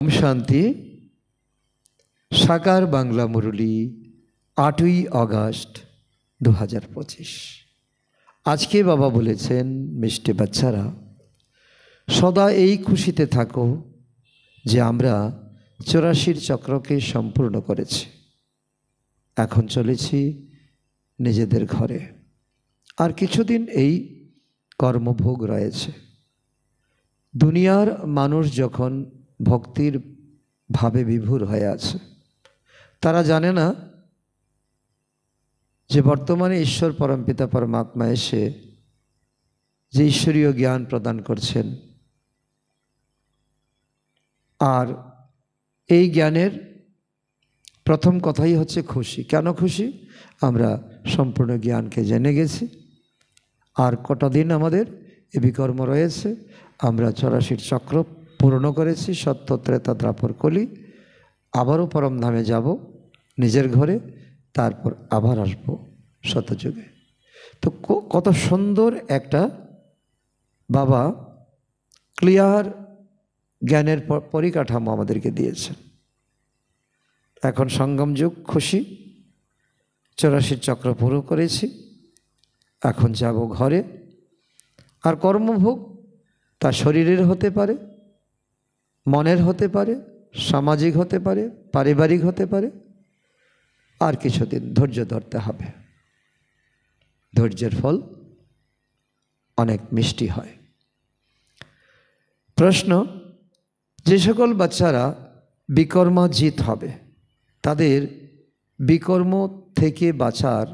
ओम शांति। साकार बांगला मुरली 8ই আগস্ট 2025। आज के बाबा बोलेছেন मिष्टि बाच्चारा सदा এই খুশিতে থাকো যে আমরা 84 চক্রকে সম্পূর্ণ করেছি। এখন চলেছি নিজেদের ঘরে, আর কিছুদিন এই কর্মভোগ রয়েছে। দুনিয়ার মানুষ যখন ভক্তির ভাবে বিভোর হয়ে আছে, তারা জানে না যে বর্তমানে ঈশ্বর পরমপিতা পরমাত্মা এসে যে ঈশ্বরীয় জ্ঞান প্রদান করছেন, আর এই জ্ঞানের প্রথম কথাই হচ্ছে খুশি। কেন খুশি? আমরা সম্পূর্ণ জ্ঞানকে জেনে গেছি, আর কটা দিন আমাদের এ বিকর্ম রয়েছে। আমরা 84 চক্র পূর্ণ করেছি, সত্য ত্রেতা দ্বাপর কলি। আবারও পরমধামে যাব নিজের ঘরে, তারপর আবার আসবো সত্যযুগে। তো কত সুন্দর একটা বাবা ক্লিয়ার জ্ঞানের পরিকাঠামো আমাদেরকে দিয়েছেন। এখন সঙ্গম যুগ, খুশি, 84 চক্র পুরো করেছি, এখন যাব ঘরে। আর কর্মভোগ তা শরীরের হতে পারে, মনের হতে পারে, সামাজিক হতে পারে, পারিবারিক হতে পারে। আর কিছুদিন ধৈর্য ধরতে হবে। ধৈর্যের ফল অনেক মিষ্টি হয়। প্রশ্ন, যে সকল বাচ্চারা বিকর্মাজিত হবে তাদের বিকর্ম থেকে বাঁচার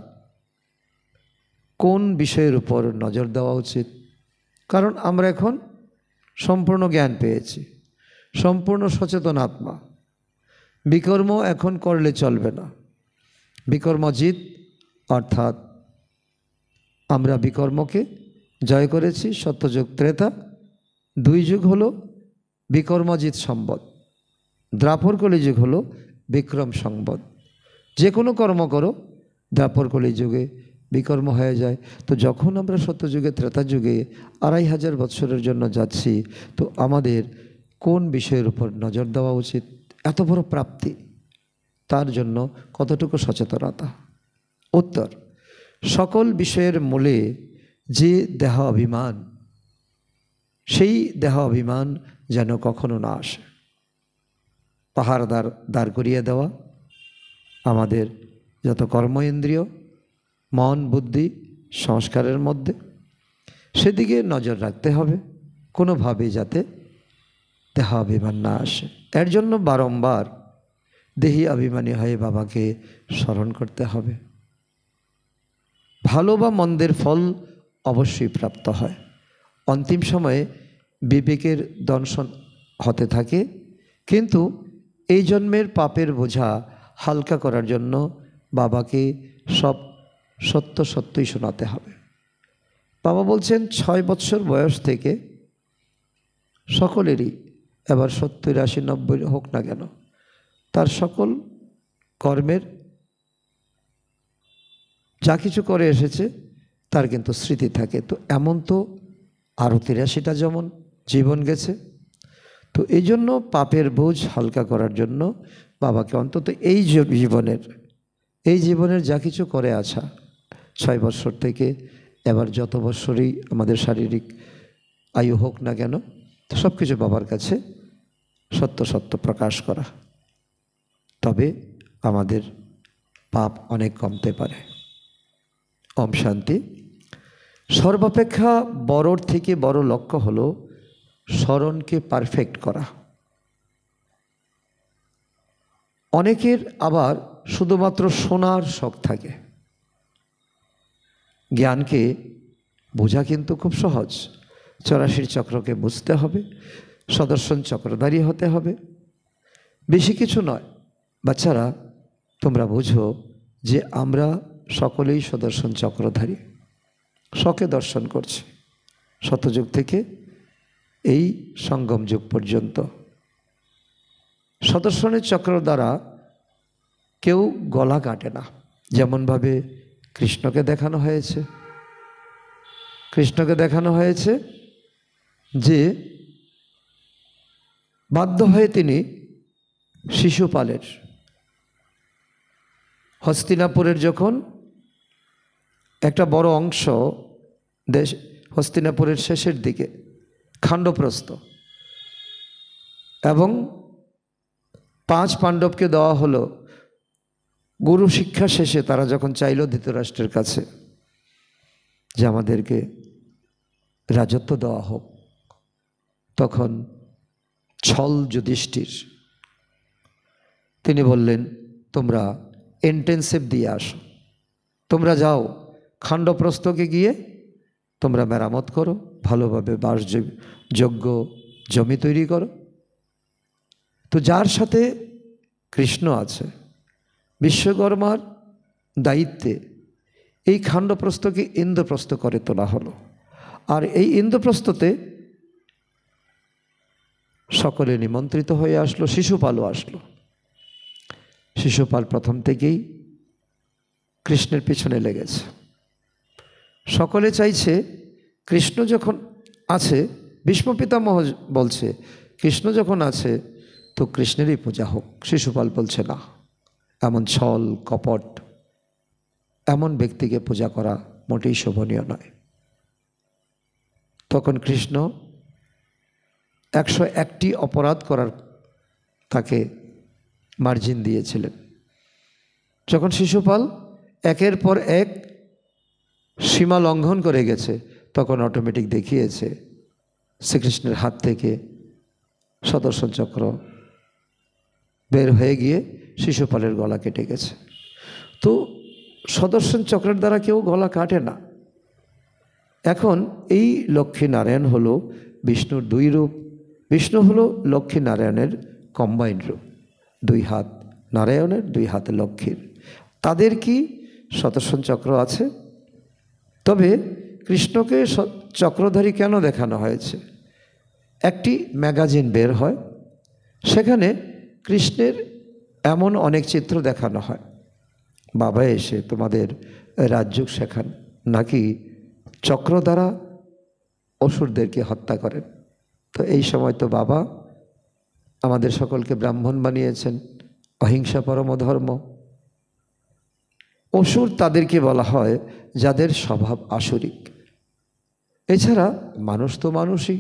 কোন বিষয়ের উপর নজর দেওয়া উচিত? কারণ আমরা এখন সম্পূর্ণ জ্ঞান পেয়েছি, সম্পূর্ণ সচেতন আত্মা। বিকর্ম এখন করলে চলবে না। বিকর্মজিত অর্থাৎ আমরা বিকর্মকে জয় করেছি। সত্যযুগ ত্রেতা 2 যুগ হলো বিকর্মজিত সম্বৎ, দ্বাপর কলিযুগ হলো বিক্রম সম্বৎ। যে কোনো কর্ম করো দ্বাপর কলিযুগে বিকর্ম হয়ে যায়। তো যখন আমরা সত্যযুগে ত্রেতা যুগে 2500 বৎসরের জন্য যাচ্ছি, তো আমাদের কোন বিষয়ের উপর নজর দেওয়া উচিত? এত বড় প্রাপ্তি, তার জন্য কতটুকু সচেতনতা? উত্তর, সকল বিষয়ের মূলে যে দেহ অভিমান, সেই দেহ অভিমান যেন কখনো না আসে। পাহাড় দাঁড় করিয়ে দেওয়া আমাদের যত কর্মেন্দ্রিয়, মন, বুদ্ধি, সংস্কারের মধ্যে, সেদিকে নজর রাখতে হবে, কোনোভাবেই যাতে দেহ অভিমান না আসে। এর জন্য বারংবার দেহি অভিমানী হয়ে বাবাকে স্মরণ করতে হবে। ভালো বা মন্দের ফল অবশ্যই প্রাপ্ত হয়। অন্তিম সময়ে বিবেকের দংশন হতে থাকে, কিন্তু এই জন্মের পাপের বোঝা হালকা করার জন্য বাবাকে সব সত্যই শোনাতে হবে। বাবা বলছেন 6 বৎসর বয়স থেকে সকলেরই, এবার 70, 80, 90 হোক না কেন, তার সকল কর্মের যা কিছু করে এসেছে তার কিন্তু স্মৃতি থাকে। তো এমন তো আরও 83টা যেমন জীবন গেছে। তো এই জন্য পাপের বোঝ হালকা করার জন্য বাবাকে অন্তত এই জীবনের যা কিছু করে আসা 6 বৎসর থেকে এবার যত বৎসরই আমাদের শারীরিক আয়ু হোক না কেন, সব কিছু বাবার কাছে সত্য প্রকাশ করা, তবে আমাদের পাপ অনেক কমতে পারে। ওম শান্তি। সর্বাপেক্ষা বড়র থেকে বড় লক্ষ্য হলো স্মরণকে পারফেক্ট করা। অনেকের আবার শুধুমাত্র শোনার শখ থাকে। জ্ঞানকে বোঝা কিন্তু খুব সহজ। 84 চক্রকে বুঝতে হবে, সদর্শন চক্রধারী হতে হবে, বেশি কিছু নয়। বাচ্চারা, তোমরা বুঝো যে আমরা সকলেই সদর্শন চক্রধারী, শখে দর্শন করছি শতযুগ থেকে এই সঙ্গম যুগ পর্যন্ত। সদর্শনের চক্র দ্বারা কেউ গলা কাটে না, যেমনভাবে কৃষ্ণকে দেখানো হয়েছে যে বাধ্য হয়ে তিনি শিশুপালের হস্তিনাপুরের যখন একটা বড় অংশ দেশ হস্তিনাপুরের শেষের দিকে খাণ্ডপ্রস্থ এবং 5 পাণ্ডবকে দেওয়া হলো গুরু শিক্ষা শেষে, তারা যখন চাইল ধৃতরাষ্ট্রের কাছে যে আমাদেরকে রাজত্ব দেওয়া হোক, তখন ছল যুধিষ্ঠির তিনি বললেন তোমরা ইন্টেনসিভ দিয়ে আসো, তোমরা যাও খাণ্ডপ্রস্থকে গিয়ে তোমরা মেরামত করো, ভালোভাবে বাসযোগ্য জমি তৈরি করো। তো যার সাথে কৃষ্ণ আছে, বিশ্বকর্মার দায়িত্বে এই খাণ্ডপ্রস্থকে ইন্দ্রপ্রস্থ করে তোলা হলো। আর এই ইন্দ্রপ্রস্থতে সকলে নিমন্ত্রিত হয়ে আসলো, শিশুপালও আসলো। শিশুপাল প্রথম থেকেই কৃষ্ণের পিছনে লেগেছে। সকলে চাইছে কৃষ্ণ যখন আছে, ভীষ্ম পিতামহ বলছে কৃষ্ণ যখন আছে তো কৃষ্ণেরই পূজা হোক। শিশুপাল বলছে না, এমন ছল কপট এমন ব্যক্তিকে পূজা করা মোটেই শোভনীয় নয়। তখন কৃষ্ণ 101টি অপরাধ করার তাকে মার্জিন দিয়েছিলেন। যখন শিশুপাল একের পর এক সীমা লঙ্ঘন করে গেছে, তখন অটোমেটিক দেখিয়েছে শ্রীকৃষ্ণের হাত থেকে সুদর্শন চক্র বের হয়ে গিয়ে শিশুপালের গলা কেটে গেছে। তো সুদর্শন চক্রের দ্বারা কেউ গলা কাটে না। এখন এই লক্ষ্মী নারায়ণ হলো বিষ্ণুর 2 রূপ। বিষ্ণু হলো লক্ষ্মী নারায়ণের কম্বাইন্ড রূপ, 2 হাত নারায়ণের, 2 হাত লক্ষ্মীর। তাদের কি সুদর্শন চক্র আছে? তবে কৃষ্ণকে চক্রধারী কেন দেখানো হয়েছে? একটি ম্যাগাজিন বের হয়, সেখানে কৃষ্ণের এমন অনেক চিত্র দেখানো হয়। বাবা এসে তোমাদের রাজযোগ শেখান, নাকি চক্র দ্বারা অসুরদেরকে হত্যা করেন। তো এই সময় তো বাবা আমাদের সকলকে ব্রাহ্মণ বানিয়েছেন, অহিংসা পরম ধর্ম। অসুর তাদেরকে বলা হয় যাদের স্বভাব আসুরিক। এছাড়া মানুষ তো মানুষই।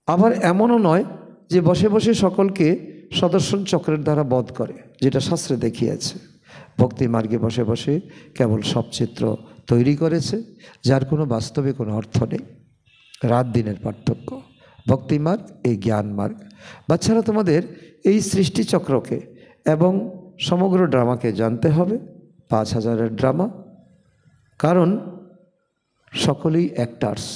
আবার এমনও নয় যে বসে বসে সকলকে সুদর্শন চক্রের দ্বারা বধ করে, যেটা শাস্ত্রে দেখিয়েছে। ভক্তি মার্গে বসে বসে কেবল সব চিত্র তৈরি করেছে, যার কোনো বাস্তবে কোনো অর্থ নেই। রাত দিনের পার্থক্য। ভক্তি মার্গ, এই জ্ঞান মার্গ। বাচ্চারা, তোমাদের এই সৃষ্টিচক্রকে এবং সমগ্র ড্রামাকে জানতে হবে, 5000-এর ড্রামা। কারণ সকলেই অ্যাক্টার্স।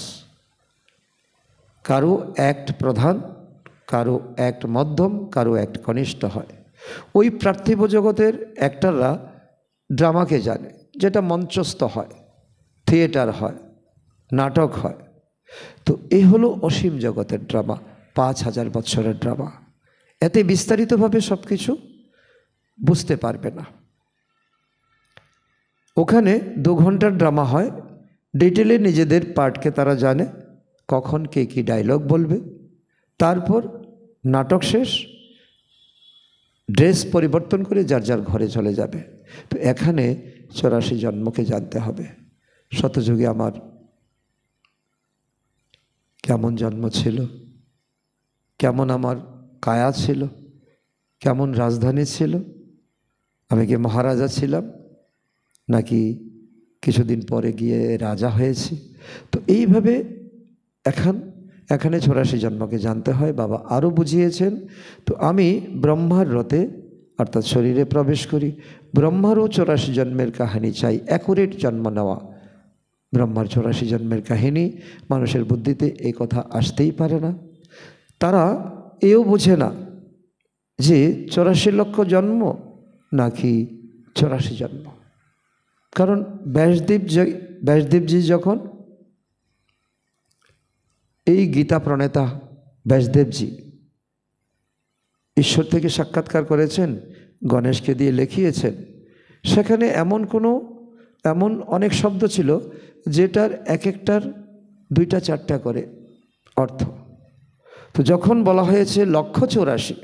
কারো অ্যাক্ট প্রধান, কারো অ্যাক্ট মধ্যম, কারো অ্যাক্ট কনিষ্ঠ হয়। ওই পার্থিব জগতের অ্যাক্টাররা ড্রামাকে জানে, যেটা মঞ্চস্থ হয়, থিয়েটার হয়, নাটক হয়। তো এই হলো অসীম জগতের ড্রামা, 5000 বৎসরের ড্রামা। এতে বিস্তারিতভাবে সব কিছু বুঝতে পারবে না। ওখানে 2 ঘন্টার ড্রামা হয়, ডিটেলে নিজেদের পার্টকে তারা জানে, কখন কে কী ডায়লগ বলবে। তারপর নাটক শেষ, ড্রেস পরিবর্তন করে যার যার ঘরে চলে যাবে। তো এখানে 84 জন্মকে জানতে হবে। শতযুগে আমার কেমন জন্ম ছিল, কেমন আমার কায়া ছিল, কেমন রাজধানী ছিল, আমি কি মহারাজা ছিলাম নাকি কিছুদিন পরে গিয়ে রাজা হয়েছি। তো এইভাবে এখানে 84 জন্মকে জানতে হয়। বাবা আরও বুঝিয়েছেন। তো আমি ব্রহ্মার রথে অর্থাৎ শরীরে প্রবেশ করি, ব্রহ্মারও 84 জন্মের কাহিনী চাই, অ্যাকুরেট জন্ম নেওয়া। ব্রহ্মার 84 জন্মের কাহিনী মানুষের বুদ্ধিতে এই কথা আসতেই পারে না। তারা এও বোঝে না যে 84 লক্ষ জন্ম নাকি 84 জন্ম। কারণ ব্যাসদেবজি যখন এই গীতা প্রণেতা ব্যাসদেবজি ঈশ্বর থেকে সাক্ষাৎকার করেছেন, গণেশকে দিয়ে লিখিয়েছেন। সেখানে এমন অনেক শব্দ ছিল যেটার এক একটার 2টা 4টা করে অর্থ। তো যখন বলা হয়েছে 184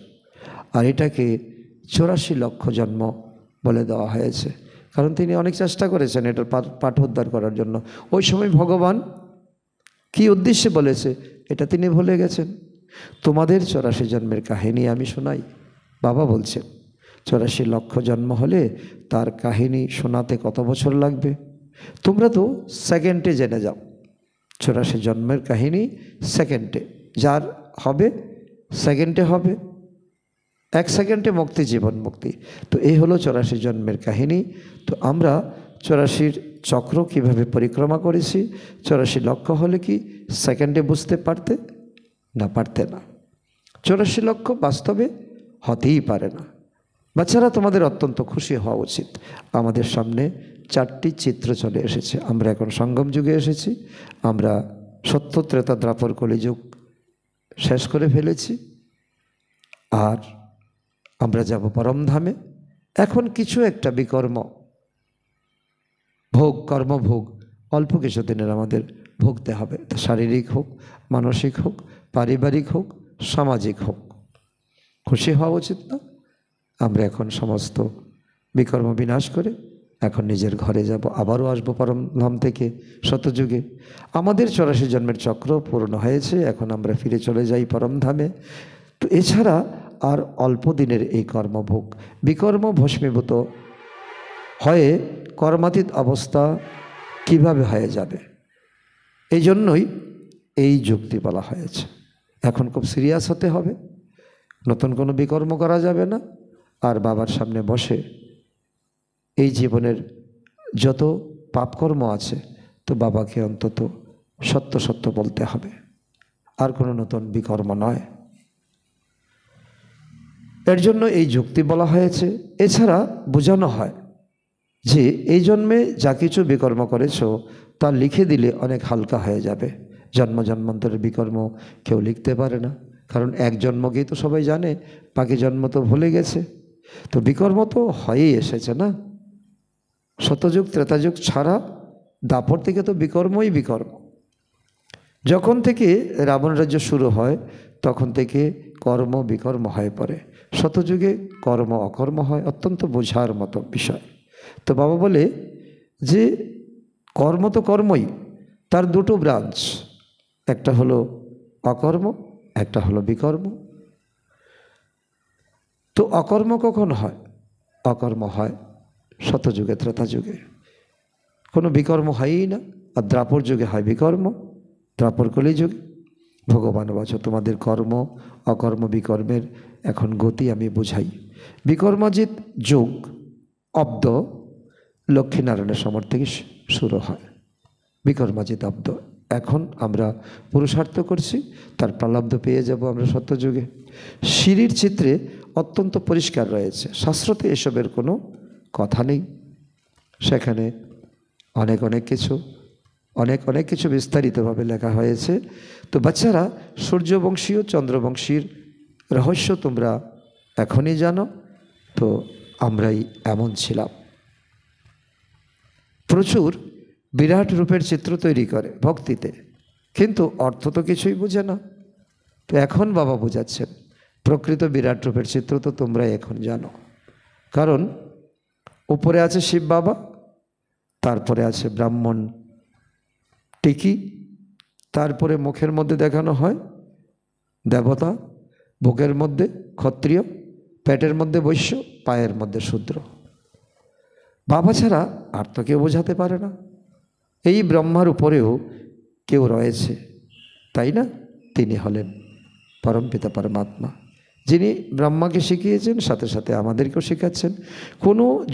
আর এটাকে 84 লক্ষ জন্ম বলে দেওয়া হয়েছে, কারণ তিনি অনেক চেষ্টা করেছেন এটার পাঠোদ্ধার করার জন্য। ওই সময় ভগবান কি উদ্দেশ্যে বলেছে এটা তিনি ভুলে গেছেন। তোমাদের 84 জন্মের কাহিনী আমি শোনাই। বাবা বলছেন 84 লক্ষ জন্ম হলে তার কাহিনী শোনাতে কত বছর লাগবে? তোমরা তো সেকেন্ডে জেনে যাও। 84 জন্মের কাহিনী সেকেন্ডে, যার হবে সেকেন্ডে হবে, 1 সেকেন্ডে মুক্তি, জীবন মুক্তি। তো এই হলো 84 জন্মের কাহিনী। তো আমরা 84 চক্র কিভাবে পরিক্রমা করেছি, 84 লক্ষ হলে কি সেকেন্ডে বুঝতে পারতে না? পারতে না। 84 লক্ষ বাস্তবে হতেই পারে না। বাচ্চারা, তোমাদের অত্যন্ত খুশি হওয়া উচিত। আমাদের সামনে 4টি চিত্র চলে এসেছে। আমরা এখন সঙ্গম যুগে এসেছি। আমরা সত্য, ত্রেতা, দ্বাপর, কলিযুগ শেষ করে ফেলেছি, আর আমরা যাব পরমধামে। এখন কিছু একটা বিকর্ম ভোগ, কর্মভোগ অল্প কিছু দিনের আমাদের ভুগতে হবে। তা শারীরিক হোক, মানসিক হোক, পারিবারিক হোক, সামাজিক হোক। খুশি হওয়া উচিত না? আমরা এখন সমস্ত বিকর্ম বিনাশ করে এখন নিজের ঘরে যাব, আবারও আসবো পরমধাম থেকে শতযুগে। আমাদের 84 জন্মের চক্র পূর্ণ হয়েছে, এখন আমরা ফিরে চলে যাই পরমধামে। তো এছাড়া আর অল্প দিনের এই কর্মভোগ, বিকর্ম ভস্মীভূত হয়ে কর্মাতীত অবস্থা কিভাবে হয়ে যাবে, এই জন্যই এই যুক্তি বলা হয়েছে। এখন খুব সিরিয়াস হতে হবে, নতুন কোনো বিকর্ম করা যাবে না। আর বাবার সামনে বসে এই জীবনের যত পাপকর্ম আছে তো বাবাকে অন্তত সত্য সত্য বলতে হবে, আর কোনো নতুন বিকর্ম নয়। এর জন্য এই যুক্তি বলা হয়েছে। এছাড়া বোঝানো হয় যে এই জন্মে যা কিছু বিকর্ম করেছ তা লিখে দিলে অনেক হালকা হয়ে যাবে। জন্ম জন্মান্তরের বিকর্ম কেউ লিখতে পারে না, কারণ এক জন্মকেই তো সবাই জানে, বাকি জন্ম তো ভুলে গেছে। তো বিকর্ম তো হয়েই এসেছে না। সত্যযুগ, ত্রেতাযুগ ছাড়া দাপর থেকে তো বিকর্মই বিকর্ম। যখন থেকে রাবণ রাজ্য শুরু হয় তখন থেকে কর্ম বিকর্ম হয়ে পড়ে। শতযুগে কর্ম অকর্ম হয়, অত্যন্ত বোঝার মতো বিষয়। তো বাবা বলে যে কর্ম তো কর্মই, তার দুটো ব্রাঞ্চ, একটা হলো অকর্ম, একটা হলো বিকর্ম। তো অকর্ম কখন হয়? অকর্ম হয় শতযুগে, ত্রেতাযুগে, কোনো বিকর্ম হয়ই না। আর দ্বাপর যুগে হয় বিকর্ম, দ্বাপর কলিযুগে। ভগবান বলছে তোমাদের কর্ম অকর্ম বিকর্মের এখন গতি আমি বুঝাই। বিকর্মজিৎ যুগ অব্দ লক্ষ্মীনারায়ণের সমর থেকে শুরু হয়। বিকর্মজিৎ অব্দ এখন আমরা পুরুষার্থ করছি, তার প্রালব্ধ পেয়ে যাব আমরা সত্যযুগে। সিঁড়ির চিত্রে অত্যন্ত পরিষ্কার রয়েছে, শাস্ত্রতে এসবের কোনো কথা নেই। সেখানে অনেক কিছু বিস্তারিতভাবে লেখা হয়েছে। তো বাচ্চারা, সূর্যবংশী ও চন্দ্রবংশীর রহস্য তোমরা এখনই জানো। তো আমরাই এমন ছিলাম। প্রচুর বিরাট রূপের চিত্র তৈরি করে ভক্তিতে, কিন্তু অর্থ তো কিছুই বুঝে না। তো এখন বাবা বোঝাচ্ছেন প্রকৃত বিরাট রূপের চিত্র তো তোমরাই এখন জানো। কারণ উপরে আছে শিব বাবা, তারপরে আছে ব্রাহ্মণ টিকি, তারপরে মুখের মধ্যে দেখানো হয় দেবতা, বুকের মধ্যে ক্ষত্রিয়, পেটের মধ্যে বৈশ্য, পায়ের মধ্যে শূদ্র। বাবা ছাড়া আর তো কেউ বোঝাতে পারে না। এই ব্রহ্মার উপরেও কেউ রয়েছে, তাই না? তিনি হলেন পরমপিতা পরমাত্মা, যিনি ব্রহ্মাকে শিখিয়েছেন, সাথে সাথে আমাদেরকেও শেখাচ্ছেন।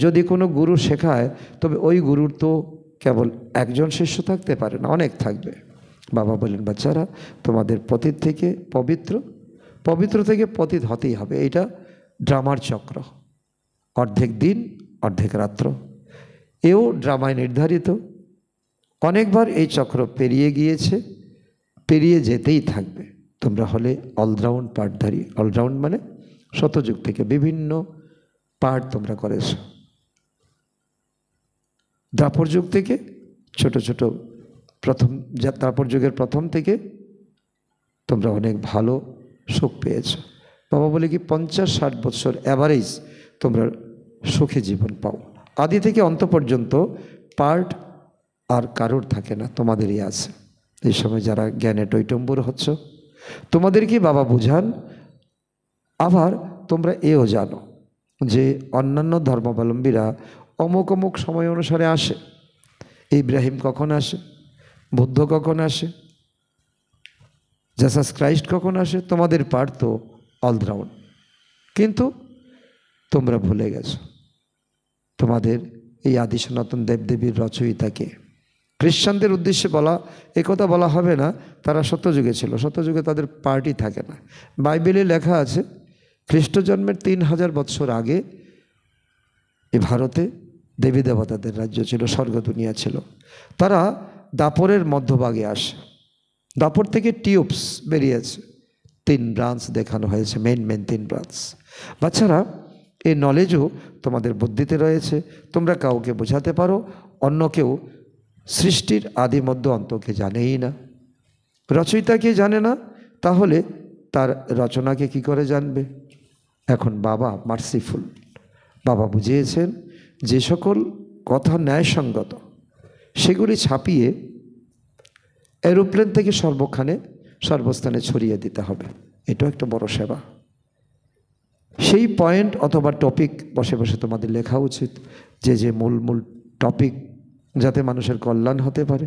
যদি কোনো গুরু শেখায় তবে ওই গুরুর তো কেবল একজন শিষ্য থাকতে পারে না, অনেক থাকবে। বাবা বলেন বাচ্চারা, তোমাদের পতিত থেকে পবিত্র থেকে পতিত হতেই হবে। এটা ড্রামার চক্র, অর্ধেক দিন অর্ধেক রাত্র, এও ড্রামায় নির্ধারিত। অনেকবার এই চক্র পেরিয়ে গিয়েছে, পেরিয়ে যেতেই থাকবে। তোমরা হলে অলরাউন্ড পাঠধারী। অলরাউন্ড মানে শতযুগ থেকে বিভিন্ন পাঠ তোমরা করেছ। দ্বাপর যুগ থেকে ছোট দ্বাপর যুগের প্রথম থেকে তোমরা অনেক ভালো সুখ পেয়েছ। বাবা বলে কি 50-60 বছর অ্যাভারেজ তোমরা সুখে জীবন পাও। আদি থেকে অন্ত পর্যন্ত পার্ট আর কারোর থাকে না, তোমাদেরই আছে। এই সময় যারা জ্ঞানে টৈটম্বুর হচ্ছ তোমাদেরকে বাবা বুঝান। আবার তোমরা এও জানো যে অন্যান্য ধর্মাবলম্বীরা অমুক অমুক সময় অনুসারে আসে। ইব্রাহিম কখন আসে, বুদ্ধ কখন আসে, জিসাস ক্রাইস্ট কখন আসে, তোমাদের পার্ট তো অলরাউন্ড। কিন্তু তোমরা ভুলে গেছো তোমাদের এই আদি সনাতন দেবদেবীর রচয়িতাকে। খ্রিস্টানদের উদ্দেশ্যে বলা একথা বলা হবে না, তারা সত্যযুগে ছিল, সত্যযুগে তাদের পার্টি থাকে না। বাইবেলে লেখা আছে খ্রিস্ট জন্মের 3000 বৎসর আগে এই ভারতে দেবী দেবতাদের রাজ্য ছিল, স্বর্গ দুনিয়া ছিল। তারা দাপরের মধ্যভাগে আসে, দাপর থেকে টিউবস বেরিয়েছে, 3 ব্রাঞ্চ দেখানো হয়েছে, মেন 3 ব্রাঞ্চ। বাচ্চারা এই নলেজও তোমাদের বুদ্ধিতে রয়েছে, তোমরা কাউকে বোঝাতে পারো, অন্য কেউ সৃষ্টির আদি মধ্য অন্তকে জানেই না, রচয়িতাকে জানে না, তাহলে তার রচনাকে কি করে জানবে? এখন বাবা মার্সিফুল, বাবা বুঝিয়েছেন যে সকল কথা ন্যায়সঙ্গত সেগুলি ছাপিয়ে এরোপ্লেন থেকে সর্বস্থানে ছড়িয়ে দিতে হবে। এটাও একটা বড় সেবা। সেই পয়েন্ট অথবা টপিক বসে বসে তোমাদের লেখা উচিত, যে মূল টপিক, যাতে মানুষের কল্যাণ হতে পারে।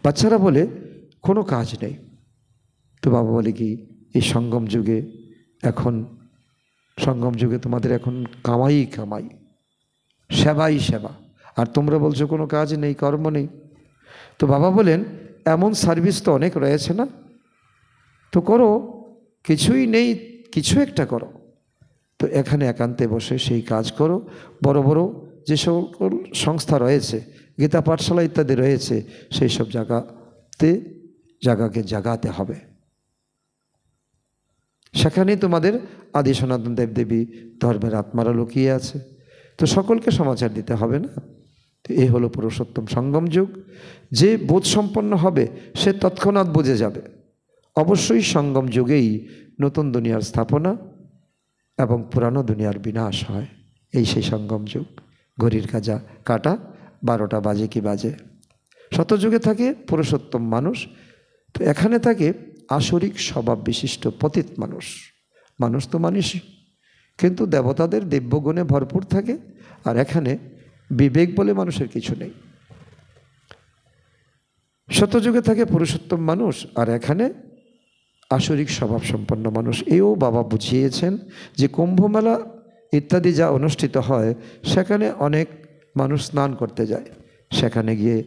বাচ্চারা বলে কোনো কাজ নেই, তো বাবা বলে কি এই সঙ্গম যুগে তোমাদের এখন কামাই, সেবাই সেবা, আর তোমরা বলছো কোনো কাজ নেই, কর্ম নেই। তো বাবা বলেন এমন সার্ভিস তো অনেক রয়েছে না, তো করো, কিছুই নেই কিছু একটা করো। তো এখানে একান্তে বসে সেই কাজ করো। বড় বড় যে সকল সংস্থা রয়েছে, গীতা পাঠশালা ইত্যাদি রয়েছে, সেই সব জায়গাকে জাগাতে হবে। সেখানেই তোমাদের আদি সনাতন দেবদেবী ধর্মের আত্মারা লুকিয়ে আছে। তো সকলকে সমাচার দিতে হবে না। তো এই হলো পুরুষোত্তম সঙ্গম যুগ। যে বোধ সম্পন্ন হবে সে তৎক্ষণাৎ বুঝে যাবে। অবশ্যই সঙ্গম যুগেই নতুন দুনিয়ার স্থাপনা এবং পুরানো দুনিয়ার বিনাশ হয়। এই সেই সঙ্গম যুগ। ঘড়ির কাটা 12টা বাজে কি বাজে। শতযুগে থাকে পুরুষোত্তম মানুষ, তো এখানে থাকে আসরিক স্বভাব বিশিষ্ট পতিত মানুষ তো মানুষই, কিন্তু দেবতাদের দিব্যগুণে ভরপুর থাকে। আর এখানে বিবেক বলে মানুষের কিছু নেই। শতযুগে থাকে পুরুষোত্তম মানুষ, আর এখানে আসরিক স্বভাব সম্পন্ন মানুষ। এও বাবা বুঝিয়েছেন যে কুম্ভমেলা ইত্যাদি যা অনুষ্ঠিত হয় সেখানে অনেক মানুষ স্নান করতে যায়, সেখানে গিয়ে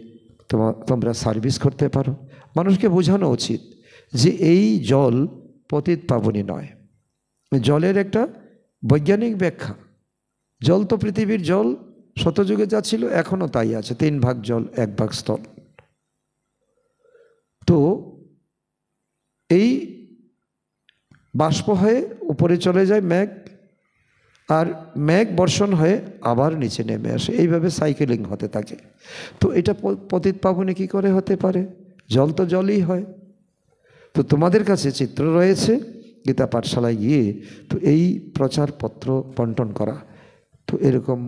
তোমরা সার্ভিস করতে পারো। মানুষকে বোঝানো উচিত যে এই জল পতিত পাবনী নয়। জলের একটা বৈজ্ঞানিক ব্যাখ্যা, জল তো পৃথিবীর জল শতযুগে যা ছিল এখনও তাই আছে, 3 ভাগ জল 1 ভাগ স্থল। তো এই বাষ্প হয়ে উপরে চলে যায় মেঘ, আর মেঘ বর্ষণ হয়ে আবার নিচে নেমে আসে, এইভাবে সাইকেলিং হতে থাকে। তো এটা পতিত পাবনী কী করে হতে পারে? জল তো জলই হয়। তো তোমাদের কাছে চিত্র রয়েছে, গীতা পাঠশালায় গিয়ে তো এই প্রচারপত্র বন্টন করা। তো এরকম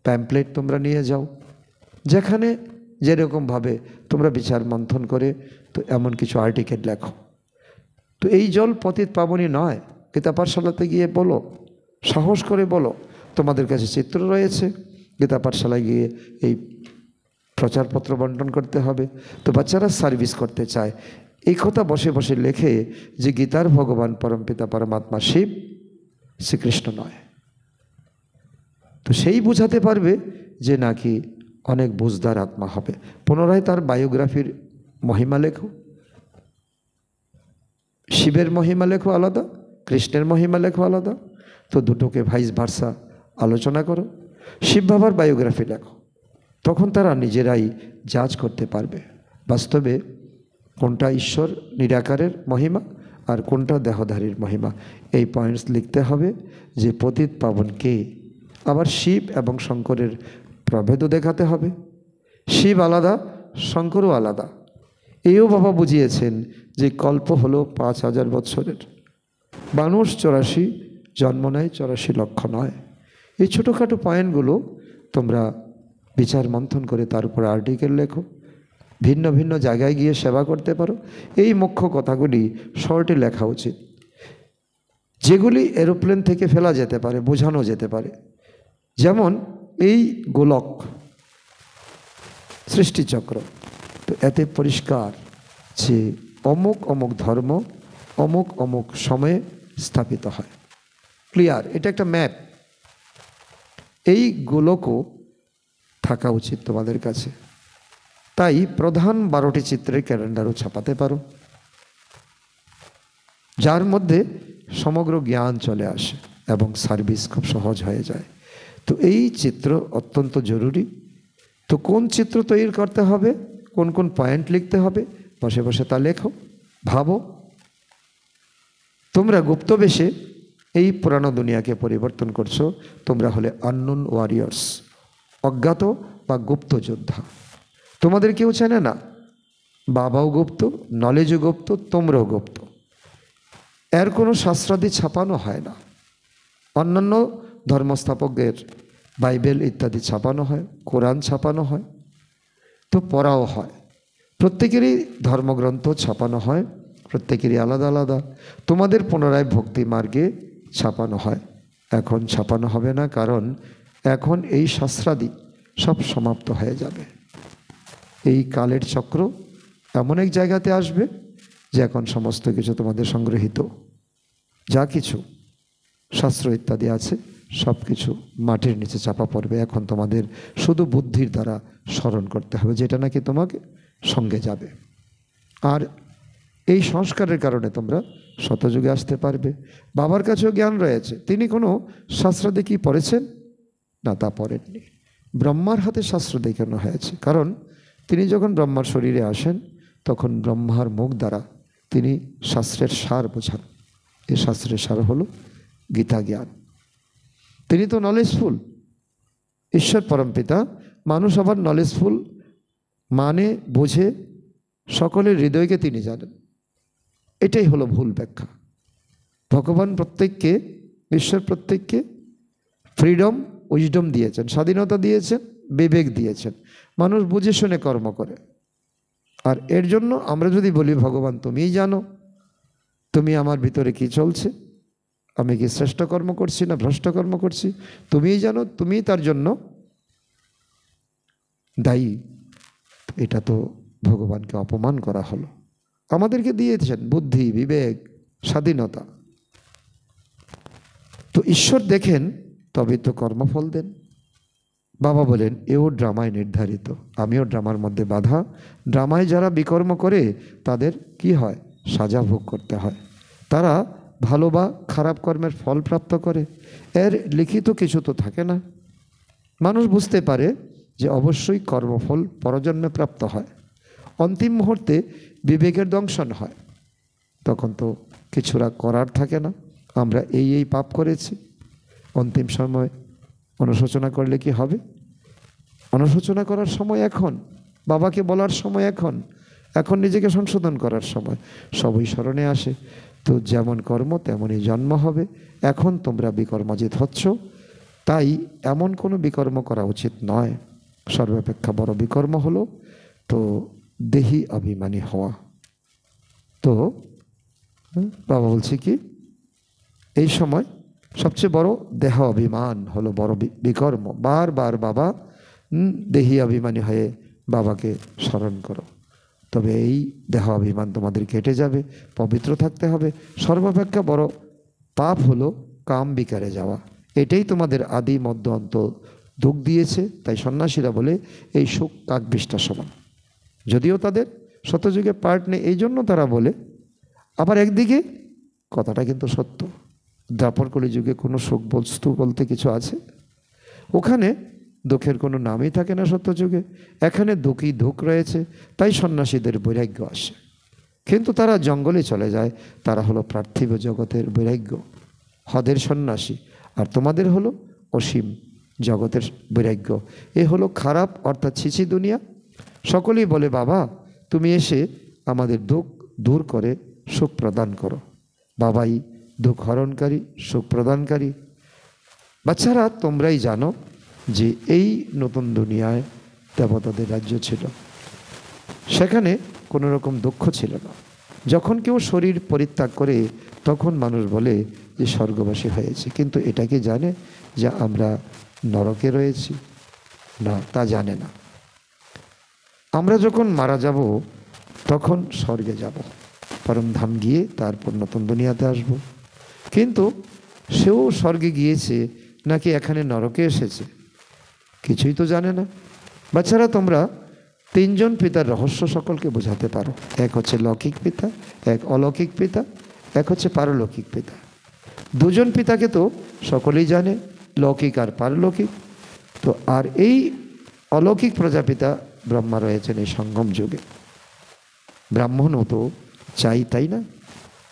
প্যাম্পলেট তোমরা নিয়ে যাও, যেখানে যেরকমভাবে তোমরা বিচার মন্থন করে তো এমন কিছু আর্টিকেল লেখো। তো এই জল পতিত পাবনী নয়, গীতা পাঠশালাতে গিয়ে বলো, সাহস করে বলো। তোমাদের কাছে চিত্র রয়েছে, গীতা পাঠশালায় গিয়ে এই প্রচারপত্র বন্টন করতে হবে। তো বাচ্চারা সার্ভিস করতে চায়, এই কথা বসে বসে লেখে যে গীতার ভগবান পরমপিতা পরমাত্মা শিব, শ্রীকৃষ্ণ নয়। তো সেই বুঝাতে পারবে যে নাকি অনেক বুঝদার আত্মা হবে। পুনরায় তার বায়োগ্রাফির মহিমা লেখো, শিবের মহিমা লেখো আলাদা, কৃষ্ণের মহিমা লেখো আলাদা। তো দুটোকে ভাইস ভার্সা আলোচনা করো। শিব বাবার বায়োগ্রাফি লেখো, তখন তারা নিজেরাই জাজ করতে পারবে বাস্তবে কোনটা ঈশ্বর নিরাকারের মহিমা আর কোনটা দেহধারীর মহিমা। এই পয়েন্টস লিখতে হবে যে পতিত পাবন কে। আবার শিব এবং শঙ্করের প্রভেদও দেখাতে হবে, শিব আলাদা, শঙ্করও আলাদা। এও বাবা বুঝিয়েছেন যে কল্প হলো 5000 বৎসরের, মানুষ 84, জন্ম নেয় 84 লক্ষ নয়। এই ছোটোখাটো পয়েন্টগুলো তোমরা বিচার মন্থন করে তার উপর আর্টিকেল লেখো, ভিন্ন ভিন্ন জায়গায় গিয়ে সেবা করতে পারো। এই মুখ্য কথাগুলি শর্টে লেখা উচিত, যেগুলি এরোপ্লেন থেকে ফেলা যেতে পারে, বোঝানো যেতে পারে। যেমন এই গোলক সৃষ্টিচক্র, তো এতে পরিষ্কার যে অমুক অমুক ধর্ম অমুক অমুক সময়ে স্থাপিত হয়, ক্লিয়ার। এটা একটা ম্যাপ। এই গোলকও থাকা উচিত তোমাদের কাছে। তাই প্রধান 12টি চিত্রের ক্যালেন্ডারও ছাপাতে পারো, যার মধ্যে সমগ্র জ্ঞান চলে আসে এবং সার্ভিস খুব সহজ হয়ে যায়। তো এই চিত্র অত্যন্ত জরুরি। তো কোন চিত্র তৈরি করতে হবে, কোন কোন পয়েন্ট লিখতে হবে, বসে বসে তা লেখো, ভাবো। তোমরা গুপ্তবেশে এই পুরানো দুনিয়াকে পরিবর্তন করছো। তোমরা হলে আননোন ওয়ারিয়ার্স, অজ্ঞাত বা গুপ্ত যোদ্ধা। তোমাদের কেউ চেনে না, বাবাও গুপ্ত, নলেজও গুপ্ত, তোমরাও গুপ্ত। এর কোনো শাস্ত্রাদি ছাপানো হয় না। অন্যান্য ধর্মস্থাপকের বাইবেল ইত্যাদি ছাপানো হয়, কোরআন ছাপানো হয়, তো পড়াও হয়। প্রত্যেকেরই ধর্মগ্রন্থ ছাপানো হয়, প্রত্যেকেরই আলাদা আলাদা। তোমাদের পুনরায় ভক্তি মার্গে ছাপানো হয়। এখন ছাপানো হবে না, কারণ এখন এই শাস্ত্রাদি সব সমাপ্ত হয়ে যাবে। এই কালের চক্র এমন এক জায়গাতে আসবে যে এখন সমস্ত কিছু তোমাদের সংগৃহীত, যা কিছু শাস্ত্র ইত্যাদি আছে সব কিছু মাটির নিচে চাপা পড়বে। এখন তোমাদের শুধু বুদ্ধির দ্বারা স্মরণ করতে হবে, যেটা নাকি তোমাকে সঙ্গে যাবে। আর এই সংস্কারের কারণে তোমরা শতযুগে আসতে পারবে। বাবার কাছেও জ্ঞান রয়েছে, তিনি কোনো শাস্ত্রাদি কি পড়েছেন না, তা পড়েননি। ব্রহ্মার হাতে শাস্ত্র দেখানো হয়েছে, কারণ তিনি যখন ব্রহ্মার শরীরে আসেন তখন ব্রহ্মার মুখ দ্বারা তিনি শাস্ত্রের সার বোঝান। এই শাস্ত্রের সার হলো গীতা জ্ঞান। তিনি তো নলেজফুল, ঈশ্বর পরমপিতা। মানুষ আবার নলেজফুল মানে বোঝে, সকলের হৃদয়কে তিনি জানেন। এটাই হলো ভুল ব্যাখ্যা। ভগবান প্রত্যেককে, ঈশ্বর প্রত্যেককে ফ্রিডম, উইজডম দিয়েছেন, স্বাধীনতা দিয়েছেন, বিবেক দিয়েছেন। মানুষ বুঝে শুনে কর্ম করে। আর এর জন্য আমরা যদি বলি ভগবান তুমিই জানো, তুমি আমার ভিতরে কি চলছে, আমি কি শ্রেষ্ঠ কর্ম করছি না ভ্রষ্ট কর্ম করছি, তুমিই জানো, তুমিই তার জন্য দায়ী, এটা তো ভগবানকে অপমান করা হলো। আমাদেরকে দিয়েছেন বুদ্ধি, বিবেক, স্বাধীনতা। তো ঈশ্বর দেখেন তবে তো কর্মফল দেন। বাবা বলেন এও ড্রামায় নির্ধারিত, আমিও ড্রামার মধ্যে বাধা। ড্রামায় যারা বিকর্ম করে তাদের কি হয়, সাজা ভোগ করতে হয়। তারা ভালো বা খারাপ কর্মের ফল প্রাপ্ত করে, এর লিখিত কিছু তো থাকে না। মানুষ বুঝতে পারে যে অবশ্যই কর্মফল পরজন্মে প্রাপ্ত হয়। অন্তিম মুহূর্তে বিবেকের দংশন হয়, তখন তো কিছুরা করার থাকে না। আমরা এই পাপ করেছি, অন্তিম সময় অনুশোচনা করলে কি হবে? অনুশোচনা করার সময় এখন, বাবাকে বলার সময় এখন, এখন নিজেকে সংশোধন করার সময়। সবই স্মরণে আসে। তো যেমন কর্ম তেমনই জন্ম হবে। এখন তোমরা বিকর্মজিত হচ্ছ, তাই এমন কোনো বিকর্ম করা উচিত নয়। সর্বাপেক্ষা বড় বিকর্ম হলো তো দেহি অভিমানী হওয়া। তো বাবা বলছে কি, এই সময় সবচেয়ে বড় দেহ অভিমান হলো বড় বিকর্ম। বারবার বাবা দেহি অভিমানী হয়ে বাবাকে স্মরণ করো, তবে এই দেহ অভিমান তোমাদের কেটে যাবে। পবিত্র থাকতে হবে। সর্বাপেক্ষা বড় পাপ হলো কাম বিকারে যাওয়া। এটাই তোমাদের আদি মধ্য অন্ত দুঃখ দিয়েছে। তাই সন্ন্যাসীরা বলে এই সুখ কাকবিষ্টার সমান। যদিও তাদের শতযুগে পার্ট নেই, এই জন্য তারা বলে। আবার একদিকে কথাটা কিন্তু সত্য, দ্বাপর কলিযুগে কোনো সুখ বস্তু বলতে কিছু আছে? ওখানে দুঃখের কোনো নামই থাকে না সত্যযুগে। এখানে দুঃখই দুঃখ রয়েছে, তাই সন্ন্যাসীদের বৈরাগ্য আসে। কিন্তু তারা জঙ্গলে চলে যায়, তারা হলো পার্থিব জগতের বৈরাগ্য, হদের সন্ন্যাসী। আর তোমাদের হলো অসীম জগতের বৈরাগ্য। এ হলো খারাপ, অর্থাৎ ছিছি দুনিয়া। সকলেই বলে বাবা তুমি এসে আমাদের দুঃখ দূর করে সুখ প্রদান করো। বাবাই দুঃখ হরণকারী, সুখ প্রদানকারী। বাচ্চারা, তোমরাই জানো যে এই নতুন দুনিয়ায় দেবতাদের রাজ্য ছিল, সেখানে কোনো রকম দুঃখ ছিল না। যখন কেউ শরীর পরিত্যাগ করে তখন মানুষ বলে যে স্বর্গবাসী হয়েছে, কিন্তু এটা কি জানে যে আমরা নরকে রয়েছি? না, তা জানে না। আমরা যখন মারা যাব তখন স্বর্গে যাব, পরমধাম গিয়ে তারপর নতুন দুনিয়াতে আসব। কিন্তু সেও স্বর্গে গিয়েছে নাকি এখানে নরকে এসেছে কিছুই তো জানে না। বাচ্চারা, তোমরা তিনজন পিতার রহস্য সকলকে বোঝাতে পারো। এক হচ্ছে লৌকিক পিতা, এক অলৌকিক পিতা, এক হচ্ছে পারলৌকিক পিতা। দুজন পিতাকে তো সকলেই জানে, লৌকিক আর পারলৌকিক। তো আর এই অলৌকিক প্রজাপিতা ব্রহ্মা রয়েছেন এই সঙ্গম যুগে। ব্রাহ্মণও তো চাই, তাই না?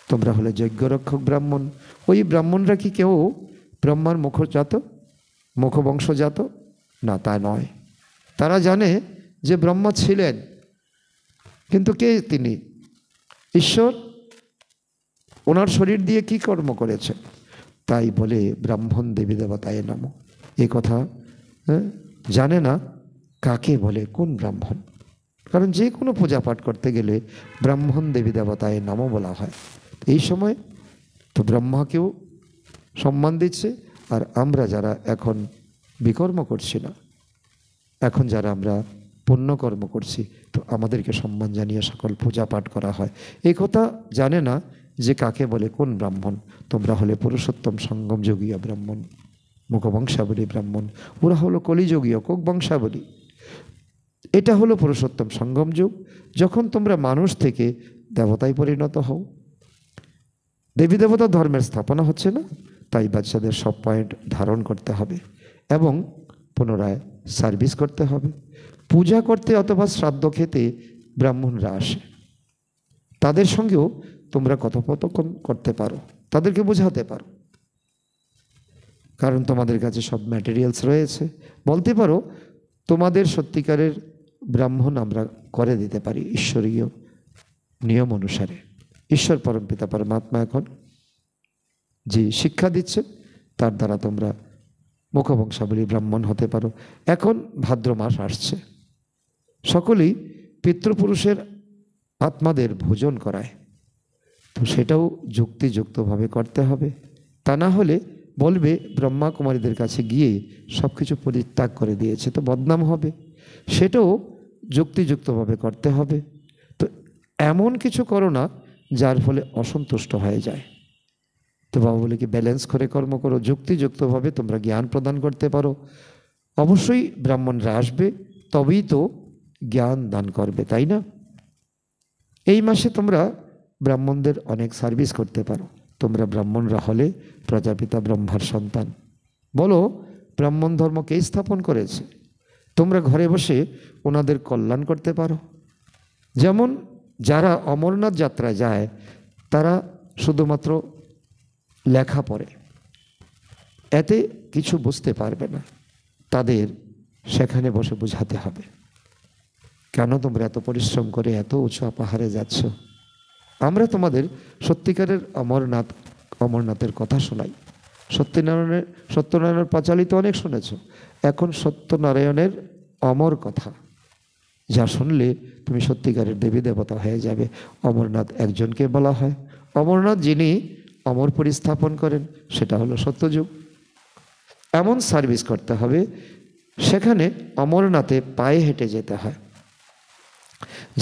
তোমরা হলে যজ্ঞরক্ষক ব্রাহ্মণ। ওই ব্রাহ্মণরা কি কেউ ব্রহ্মার মুখবংশজাত? না, তা নয়। তারা জানে যে ব্রহ্মা ছিলেন, কিন্তু কে তিনি? ঈশ্বর ওনার শরীর দিয়ে কি কর্ম করেছে, তাই বলে ব্রাহ্মণ দেবী দেবতায় নাম। এ কথা জানে না কাকে বলে, কোন ব্রাহ্মণ। কারণ যে কোনো পূজা পাঠ করতে গেলে ব্রাহ্মণ দেবী দেবতায় নামও বলা হয়। এই সময় তো ব্রহ্মাকেও সম্মান দিচ্ছে। আর আমরা যারা এখন বিকর্ম করছি না, এখন যারা আমরা পুণ্যকর্ম করছি, তো আমাদেরকে সম্মান জানিয়ে সকল পূজা পাঠ করা হয়। এই কথা জানে না যে কাকে বলে, কোন ব্রাহ্মণ। তোমরা হলে পুরুষোত্তম সঙ্গম যোগীয় ব্রাহ্মণ, মুখবংশাবলী ব্রাহ্মণ। ওরা হলো কলিযোগীয় কোক বংশাবলী। এটা হলো পুরুষোত্তম সঙ্গম যুগ, যখন তোমরা মানুষ থেকে দেবতায় পরিণত হও। দেবী দেবতা ধর্মের স্থাপনা হচ্ছে না, তাই বাচ্চাদের সব পয়েন্ট ধারণ করতে হবে এবং পুনরায় সার্ভিস করতে হবে। পূজা করতে অথবা শ্রাদ্ধ খেতে ব্রাহ্মণরা আসে, তাদের সঙ্গেও তোমরা কথোপকথন করতে পারো, তাদেরকে বোঝাতে পারো। কারণ তোমাদের কাছে সব ম্যাটেরিয়ালস রয়েছে। বলতে পারো তোমাদের সত্যিকারের ব্রাহ্মণ আমরা করে দিতে পারি ঈশ্বরীয় নিয়ম অনুসারে। ঈশ্বর পরমপিতা পরমাত্মা এখন যে শিক্ষা দিচ্ছে তার দ্বারা তোমরা মুখবংশাবলী ব্রাহ্মণ হতে পারো। এখন ভাদ্র মাস আসছে, সকলেই পিতৃপুরুষের আত্মাদের ভোজন করায়, তো সেটাও যুক্তিযুক্তভাবে করতে হবে। তা না হলে বলবে ব্রহ্মা কুমারীদের কাছে গিয়ে সব কিছু পরিত্যাগ করে দিয়েছে, তো বদনাম হবে। সেটাও যুক্তিযুক্তভাবে করতে হবে। তো এমন কিছু করো না যার ফলে অসন্তুষ্ট হয়ে যায়। তো বাবা বলে কি ব্যালেন্স করে কর্ম করো, যুক্তিযুক্তভাবে তোমরা জ্ঞান প্রদান করতে পারো। অবশ্যই ব্রাহ্মণরা আসবে, তবেই তো জ্ঞান দান করবে, তাই না? এই মাসে তোমরা ব্রাহ্মণদের অনেক সার্ভিস করতে পারো। তোমরা ব্রাহ্মণরা হলে প্রজাপিতা ব্রহ্মার সন্তান। বলো ব্রাহ্মণ ধর্ম কে স্থাপন করেছে? তোমরা ঘরে বসে ওনাদের কল্যাণ করতে পারো। যেমন যারা অমরনাথ যাত্রায় যায় তারা শুধুমাত্র লেখা পড়ে, এতে কিছু বুঝতে পারবে না। তাদের সেখানে বসে বোঝাতে হবে, কেন তোমরা এত পরিশ্রম করে এত উঁচু পাহাড়ে যাচ্ছ। আমরা সত্যিকারের অমরনাথের কথা শোনাই। সত্যনারায়ণের পাঁচালী তো অনেক শুনেছ, এখন সত্যনারায়ণের অমর কথা যা শুনলে তুমি সত্যিকারের দেবী দেবতা হয়ে যাবে। অমরনাথ একজনকে বলা হয়। অমরনাথ যিনি অমরপুরী স্থাপন করেন সেটা হলো সত্যযুগ। এমন সার্ভিস করতে হবে, সেখানে অমরনাথে পায়ে হেঁটে যেতে হয়।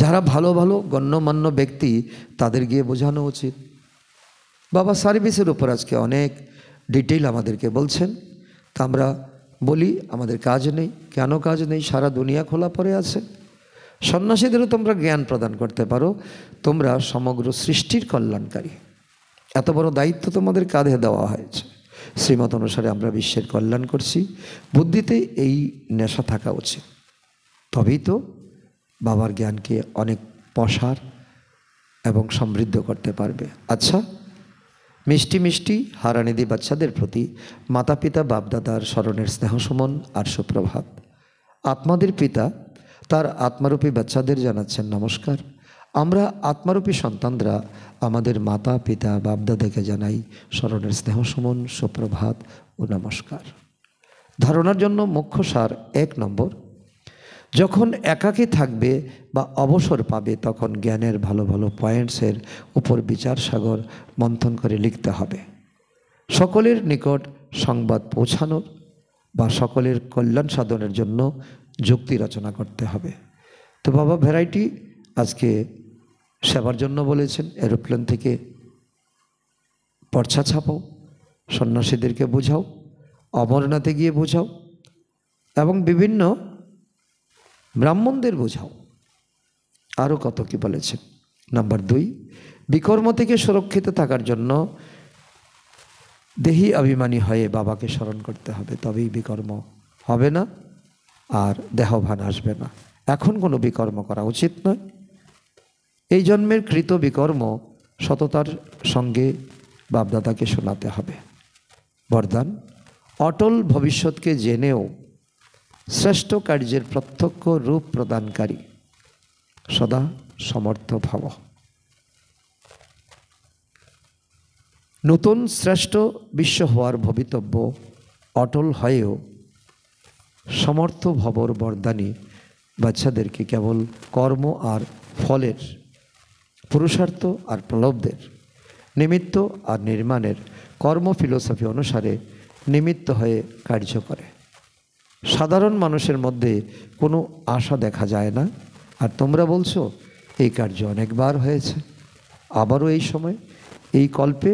যারা ভালো ভালো গণ্যমান্য ব্যক্তি তাদের গিয়ে বোঝানো উচিত। বাবা সার্ভিসের উপর আজকে অনেক ডিটেইল আমাদেরকে বলছেন, তা আমরা বলি আমাদের কাজ নেই। কেন কাজ নেই? সারা দুনিয়া খোলা পড়ে আছে। সন্ন্যাসীদেরও তোমরা জ্ঞান প্রদান করতে পারো। তোমরা সমগ্র সৃষ্টির কল্যাণকারী, এত বড় দায়িত্ব তোমাদের কাঁধে দেওয়া হয়েছে। শ্রীমত অনুসারে আমরা বিশ্বের কল্যাণ করছি। বুদ্ধিতে এই নেশা থাকা উচিত, তবেই তো বাবার জ্ঞানকে অনেক প্রসার এবং সমৃদ্ধ করতে পারবে। আচ্ছা, মিষ্টি মিষ্টি হারানিধি বাচ্চাদের প্রতি মাতা পিতা বাপদাদার স্মরণের স্নেহসুমন আর সুপ্রভাত। আত্মাদের পিতা তার আত্মারূপী বাচ্চাদের জানাচ্ছেন নমস্কার। আমরা আত্মারূপী সন্তানরা আমাদের মাতা পিতা বাপদাদাকে জানাই স্মরণের স্নেহ সুমন, সুপ্রভাত ও নমস্কার। ধারণার জন্য মুখ্য সার 1 নম্বর, যখন একাকী থাকবে বা অবসর পাবে তখন জ্ঞানের ভালো ভালো পয়েন্টসের উপর বিচার সাগর মন্থন করে লিখতে হবে। সকলের নিকট সংবাদ পৌঁছানোর বা সকলের কল্যাণ সাধনের জন্য যুক্তি রচনা করতে হবে। তো বাবা ভ্যারাইটি আজকে সেবার জন্য বলেছেন, এরোপ্লেন থেকে পর্চা ছাপাও, সন্ন্যাসীদেরকে বোঝাও, অমরনাথে গিয়ে বোঝাও এবং বিভিন্ন ব্রাহ্মণদের বোঝাও। আরও কত কি বলেছেন। নাম্বার 2, বিকর্ম থেকে সুরক্ষিত থাকার জন্য দেহি অভিমানী হয়ে বাবাকে স্মরণ করতে হবে, তবেই বিকর্ম হবে না আর দেহভান আসবে না। এখন কোনো বিকর্ম করা উচিত নয়। এই জন্মের কৃত বিকর্ম সততার সঙ্গে বাপদাদাকে শোনাতে হবে। বরদান, অটল ভবিষ্যৎকে জেনেও শ্রেষ্ঠ কার্যের প্রত্যক্ষ রূপ প্রদানকারী সদা সমর্থ ভাব। নতুন শ্রেষ্ঠ বিশ্ব হওয়ার ভবিতব্য অটল হয়েও সমর্থ ভবর বরদানী বাচ্চাদেরকে কেবল কর্ম আর ফলের, পুরুষার্থ আর প্রলোভদের, নিমিত্ত আর নির্মাণের কর্ম ফিলোসফি অনুসারে নিমিত্ত হয়ে কার্য করে। সাধারণ মানুষের মধ্যে কোনো আশা দেখা যায় না। আর তোমরা বলছো এই কার্য অনেকবার হয়েছে, আবারও এই সময় এই কল্পে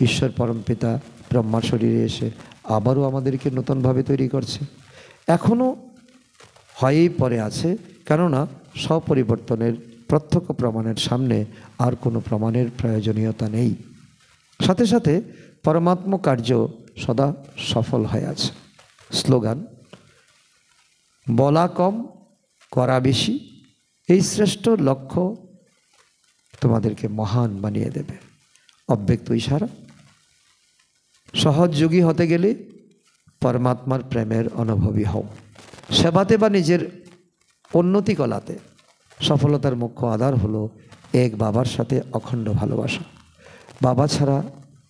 ঈশ্বর পরমপিতা ব্রহ্মার শরীরে এসে আবারও আমাদেরকে নতুনভাবে তৈরি করছে। এখনও হয়েই পড়ে আছে, কেননা স্বপরিবর্তনের প্রত্যক্ষ প্রমাণের সামনে আর কোনো প্রমাণের প্রয়োজনীয়তা নেই। সাথে সাথে পরমাত্ম কার্য সদা সফল হয়ে আছে। স্লোগান, বলা কম করা বেশি, এই শ্রেষ্ঠ লক্ষ্য তোমাদেরকে মহান বানিয়ে দেবে। অব্যক্ত ইশারা, সহযোগী হতে গেলে পরমাত্মার প্রেমের অনুভবী হও। সেবাতে বা নিজের উন্নতি কলাতে সফলতার মুখ্য আধার হলো এক বাবার সাথে অখণ্ড ভালোবাসা। বাবা ছাড়া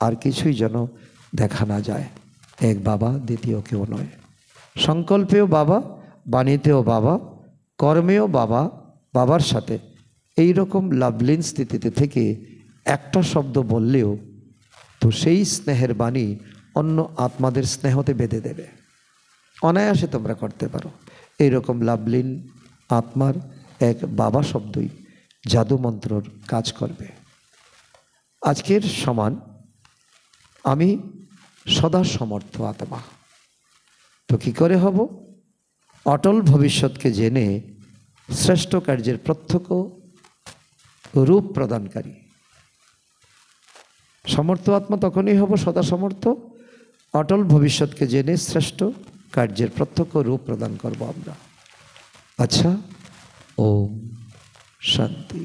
আর কিছুই যেন দেখা না যায়। এক বাবা, দ্বিতীয় কেউ নয়। সংকল্পেও বাবা, বাণীতেও বাবা, কর্মেও বাবা। বাবার সাথে এই রকম লাভলীন স্থিতিতে থেকে একটা শব্দ বললেও তো সেই স্নেহের বাণী অন্য আত্মাদের স্নেহতে বেঁধে দেবে। অনায়াসে তোমরা করতে পারো। এইরকম লাভলীন আত্মার এক বাবা শব্দই জাদু মন্ত্রর কাজ করবে। আজকের সমান আমি সদা সমর্থ আত্মা। তো কী করে হব? অটল ভবিষ্যৎকে জেনে শ্রেষ্ঠ কার্যের প্রত্যক্ষ রূপ প্রদানকারী সমর্থ আত্মা তখনই হব সদা সমর্থ, অটল ভবিষ্যৎকে জেনে শ্রেষ্ঠ কার্যের প্রত্যক্ষ রূপ প্রদান করব আমরা। আচ্ছা, ওম শান্তি।